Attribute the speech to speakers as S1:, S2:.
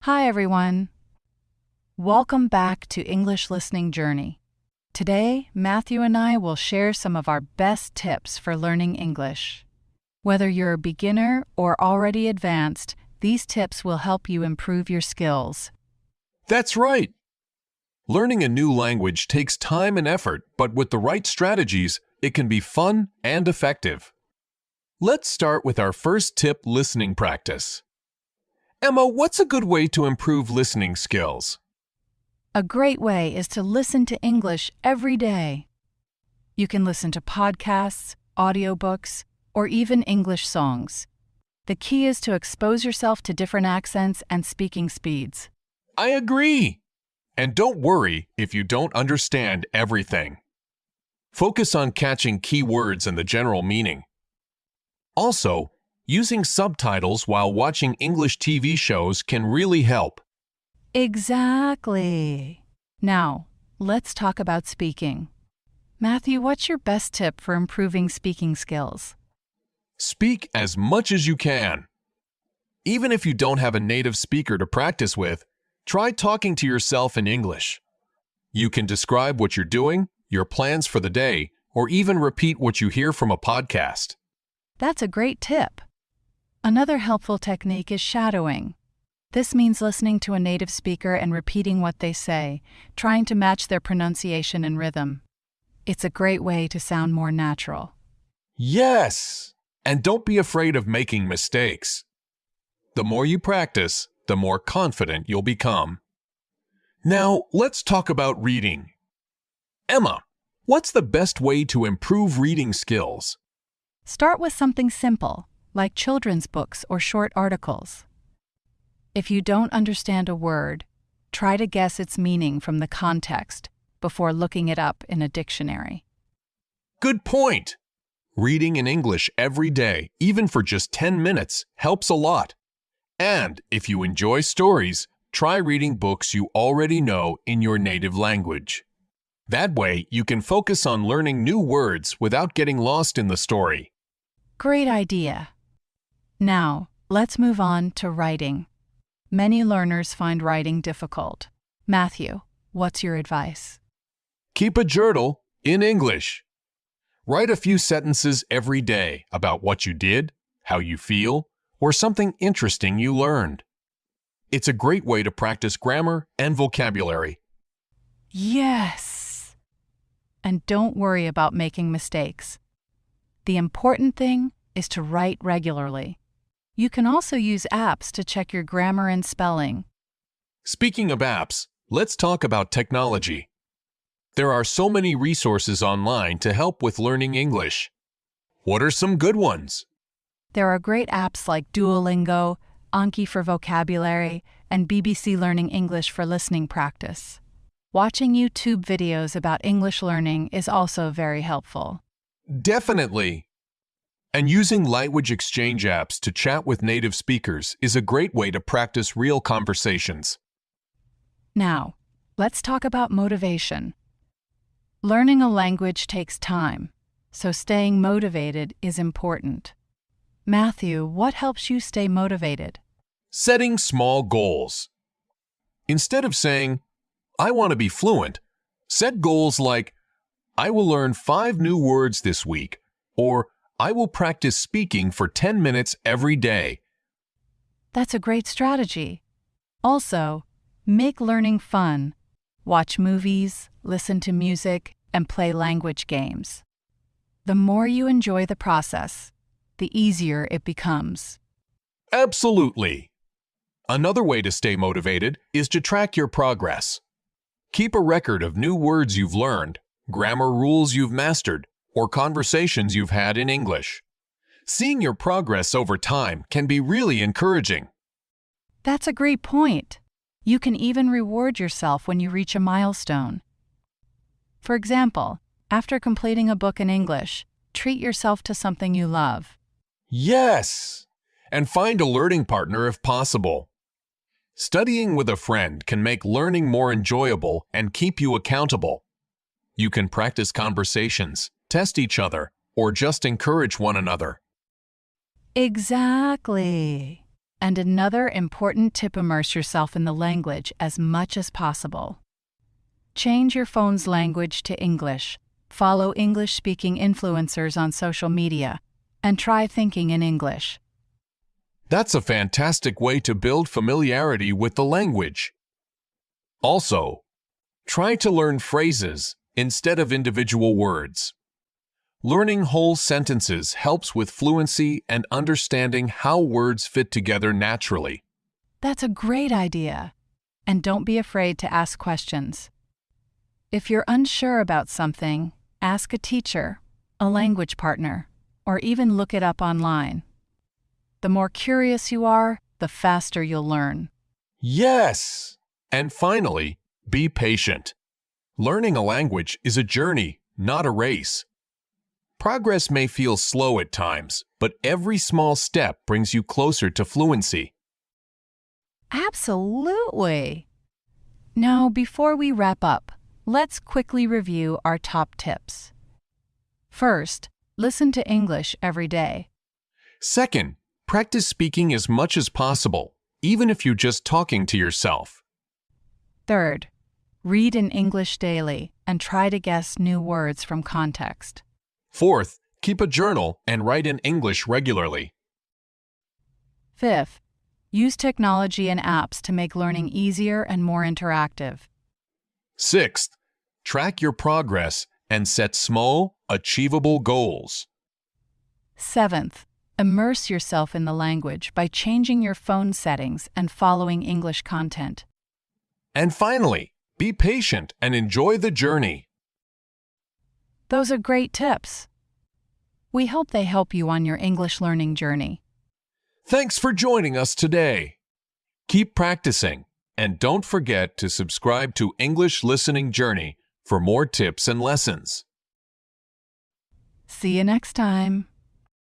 S1: Hi, everyone. Welcome back to English Listening Journey. Today, Matthew and I will share some of our best tips for learning English. Whether you're a beginner or already advanced, these tips will help you improve your skills.
S2: That's right. Learning a new language takes time and effort, but with the right strategies, it can be fun and effective. Let's start with our first tip, listening practice. Emma, what's a good way to improve listening skills?
S1: A great way is to listen to English every day. You can listen to podcasts, audiobooks, or even English songs. The key is to expose yourself to different accents and speaking speeds.
S2: I agree. And don't worry if you don't understand everything. Focus on catching key words and the general meaning. Also, using subtitles while watching English TV shows can really help.
S1: Exactly. Now, let's talk about speaking. Matthew, what's your best tip for improving speaking skills?
S2: Speak as much as you can. Even if you don't have a native speaker to practice with, try talking to yourself in English. You can describe what you're doing, your plans for the day, or even repeat what you hear from a podcast.
S1: That's a great tip. Another helpful technique is shadowing. This means listening to a native speaker and repeating what they say, trying to match their pronunciation and rhythm. It's a great way to sound more natural.
S2: Yes! And don't be afraid of making mistakes. The more you practice, the more confident you'll become. Now, let's talk about reading. Emma, what's the best way to improve reading skills?
S1: Start with something simple, like children's books or short articles. If you don't understand a word, try to guess its meaning from the context before looking it up in a dictionary.
S2: Good point! Reading in English every day, even for just 10 minutes, helps a lot. And if you enjoy stories, try reading books you already know in your native language. That way, you can focus on learning new words without getting lost in the story.
S1: Great idea. Now, let's move on to writing. Many learners find writing difficult. Matthew, what's your advice?
S2: Keep a journal in English. Write a few sentences every day about what you did, how you feel, or something interesting you learned. It's a great way to practice grammar and vocabulary.
S1: Yes! And don't worry about making mistakes. The important thing is to write regularly. You can also use apps to check your grammar and spelling.
S2: Speaking of apps, let's talk about technology. There are so many resources online to help with learning English. What are some good ones?
S1: There are great apps like Duolingo, Anki for vocabulary, and BBC Learning English for listening practice. Watching YouTube videos about English learning is also very helpful.
S2: Definitely. And using language exchange apps to chat with native speakers is a great way to practice real conversations.
S1: Now, let's talk about motivation. Learning a language takes time, so staying motivated is important. Matthew, what helps you stay motivated?
S2: Setting small goals. Instead of saying, I want to be fluent, set goals like, I will learn 5 new words this week, or I will practice speaking for 10 minutes every day.
S1: That's a great strategy. Also, make learning fun. Watch movies, listen to music, and play language games. The more you enjoy the process, the easier it becomes.
S2: Absolutely. Another way to stay motivated is to track your progress. Keep a record of new words you've learned, grammar rules you've mastered, or conversations you've had in English. Seeing your progress over time can be really encouraging.
S1: That's a great point. You can even reward yourself when you reach a milestone. For example, after completing a book in English, treat yourself to something you love.
S2: Yes! And find a learning partner if possible. Studying with a friend can make learning more enjoyable and keep you accountable. You can practice conversations, test each other, or just encourage one another.
S1: Exactly. And another important tip: immerse yourself in the language as much as possible. Change your phone's language to English, follow English-speaking influencers on social media, and try thinking in English.
S2: That's a fantastic way to build familiarity with the language. Also, try to learn phrases instead of individual words. Learning whole sentences helps with fluency and understanding how words fit together naturally.
S1: That's a great idea. And don't be afraid to ask questions. If you're unsure about something, ask a teacher, a language partner, or even look it up online. The more curious you are, the faster you'll learn.
S2: Yes! And finally, be patient. Learning a language is a journey, not a race. Progress may feel slow at times, but every small step brings you closer to fluency.
S1: Absolutely! Now, before we wrap up, let's quickly review our top tips. First, listen to English every day.
S2: Second, practice speaking as much as possible, even if you're just talking to yourself.
S1: Third, read in English daily and try to guess new words from context.
S2: Fourth, keep a journal and write in English regularly.
S1: Fifth, use technology and apps to make learning easier and more interactive.
S2: Sixth, track your progress and set small, achievable goals.
S1: Seventh, immerse yourself in the language by changing your phone settings and following English content.
S2: And finally, be patient and enjoy the journey.
S1: Those are great tips. We hope they help you on your English learning journey.
S2: Thanks for joining us today. Keep practicing, and don't forget to subscribe to English Listening Journey for more tips and lessons.
S1: See you next time.